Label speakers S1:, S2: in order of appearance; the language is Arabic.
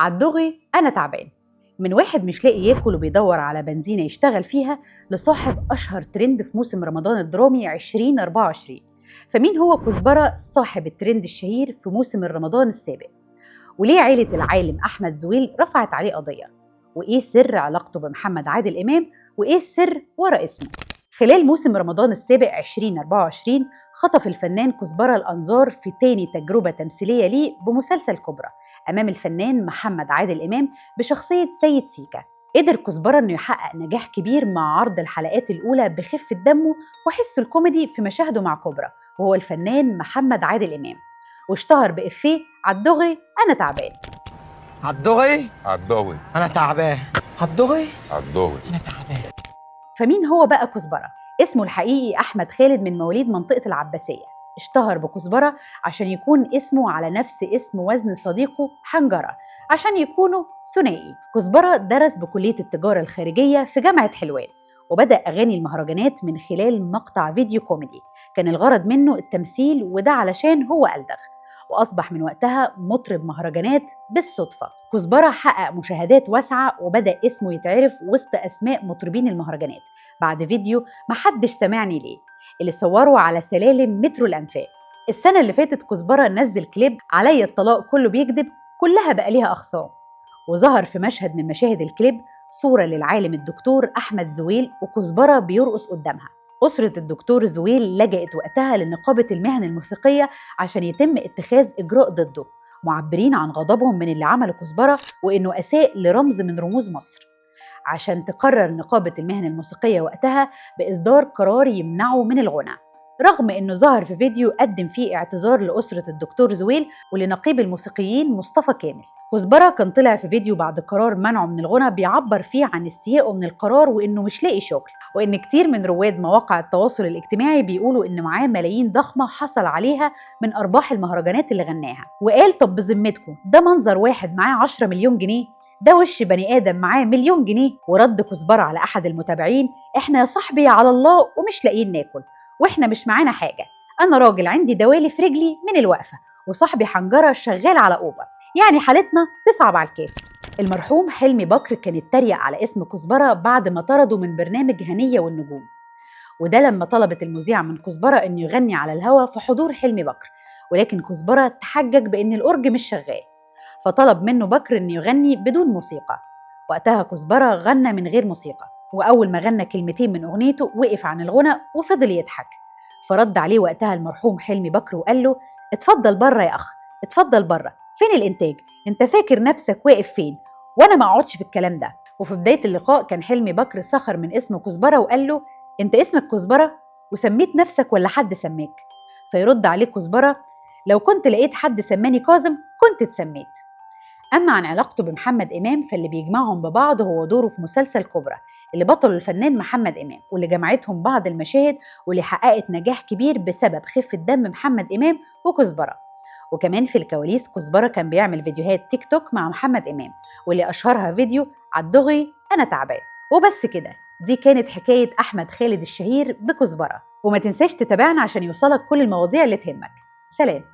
S1: عالدغري أنا تعبان. من واحد مش لاقي ياكل وبيدور على بنزينة يشتغل فيها لصاحب أشهر ترند في موسم رمضان الدرامي 2024. فمين هو كزبرة صاحب الترند الشهير في موسم رمضان السابق؟ وليه عيلة العالم أحمد زويل رفعت عليه قضية؟ وإيه سر علاقته بمحمد عادل إمام؟ وإيه السر ورا اسمه؟ خلال موسم رمضان السابق 2024 خطف الفنان كزبرة الأنظار في تاني تجربة تمثيلية ليه بمسلسل كبرى أمام الفنان محمد عادل إمام بشخصية سيد سيكا. قدر كزبرة إنه يحقق نجاح كبير مع عرض الحلقات الأولى بخفة دمه وحسه الكوميدي في مشاهده مع كبرى وهو الفنان محمد عادل إمام، واشتهر بإفيه عالدغري أنا تعبان.
S2: عالدغري
S3: انا تعبان.
S2: عالدغري
S3: انا تعبان.
S1: فمين هو بقى كزبرة؟ اسمه الحقيقي أحمد خالد من مواليد منطقة العباسية. اشتهر بكزبرة عشان يكون اسمه على نفس اسم وزن صديقه حنجرة عشان يكونوا ثنائي. كزبرة درس بكلية التجارة الخارجية في جامعة حلوان، وبدأ أغاني المهرجانات من خلال مقطع فيديو كوميدي كان الغرض منه التمثيل، وده علشان هو ألدغ، وأصبح من وقتها مطرب مهرجانات بالصدفة. كزبرة حقق مشاهدات واسعة وبدأ اسمه يتعرف وسط أسماء مطربين المهرجانات بعد فيديو محدش سمعني ليه اللي صوره على سلالم مترو الأنفاق. السنة اللي فاتت كزبرة نزل كليب عليا الطلاق كله بيكذب كلها بقى ليها أخصام، وظهر في مشهد من مشاهد الكليب صورة للعالم الدكتور أحمد زويل وكزبرة بيرقص قدامها. أسرة الدكتور زويل لجأت وقتها لنقابة المهن الموسيقية عشان يتم اتخاذ إجراء ضده، معبرين عن غضبهم من اللي عمله كزبرة وإنه أساء لرمز من رموز مصر، عشان تقرر نقابة المهن الموسيقية وقتها بإصدار قرار يمنعه من الغنى، رغم إنه ظهر في فيديو قدم فيه اعتذار لأسرة الدكتور زويل ولنقيب الموسيقيين مصطفى كامل. كزبرة كان طلع في فيديو بعد قرار منعه من الغنى بيعبر فيه عن استيائه من القرار وإنه مش لاقي شغل، وإن كتير من رواد مواقع التواصل الاجتماعي بيقولوا إن معاه ملايين ضخمة حصل عليها من أرباح المهرجانات اللي غناها. وقال طب بذمتكم ده منظر واحد معاه 10 مليون جنيه؟ ده وش بني آدم معاه مليون جنيه. ورد كزبرة على أحد المتابعين: إحنا يا صاحبي على الله ومش لاقيين ناكل، وإحنا مش معانا حاجة، أنا راجل عندي دوالي في رجلي من الوقفة، وصاحبي حنجرة شغال على أوبر، يعني حالتنا تصعب على الكافر. المرحوم حلمي بكر كان اتريق على اسم كزبرة بعد ما طرده من برنامج هنية والنجوم، وده لما طلبت المذيعة من كزبرة إنه يغني على الهوا في حضور حلمي بكر، ولكن كزبرة تحجج بإن الأورج مش شغال، فطلب منه بكر إنه يغني بدون موسيقى. وقتها كزبرة غنى من غير موسيقى، وأول ما غنى كلمتين من أغنيته وقف عن الغنى وفضل يضحك. فرد عليه وقتها المرحوم حلمي بكر وقال له: اتفضل بره يا أخ، اتفضل بره، فين الإنتاج؟ انت فاكر نفسك واقف فين؟ وأنا ما أقعدش في الكلام ده. وفي بداية اللقاء كان حلمي بكر سخر من اسم كزبرة وقال له: انت اسمك كزبرة وسميت نفسك ولا حد سماك؟ فيرد عليه كزبرة: لو كنت لقيت حد سماني كاظم كنت اتسميت. أما عن علاقته بمحمد إمام فاللي بيجمعهم ببعض هو دوره في مسلسل كبرى اللي بطله الفنان محمد إمام، واللي جمعتهم بعض المشاهد واللي حققت نجاح كبير بسبب خفة دم محمد إمام وكزبرة. وكمان في الكواليس كزبرة كان بيعمل فيديوهات تيك توك مع محمد إمام، واللي أشهرها فيديو عالدغري أنا تعبان. وبس كده، دي كانت حكاية أحمد خالد الشهير بكزبرة. وما تنساش تتابعنا عشان يوصلك كل المواضيع اللي تهمك. سلام.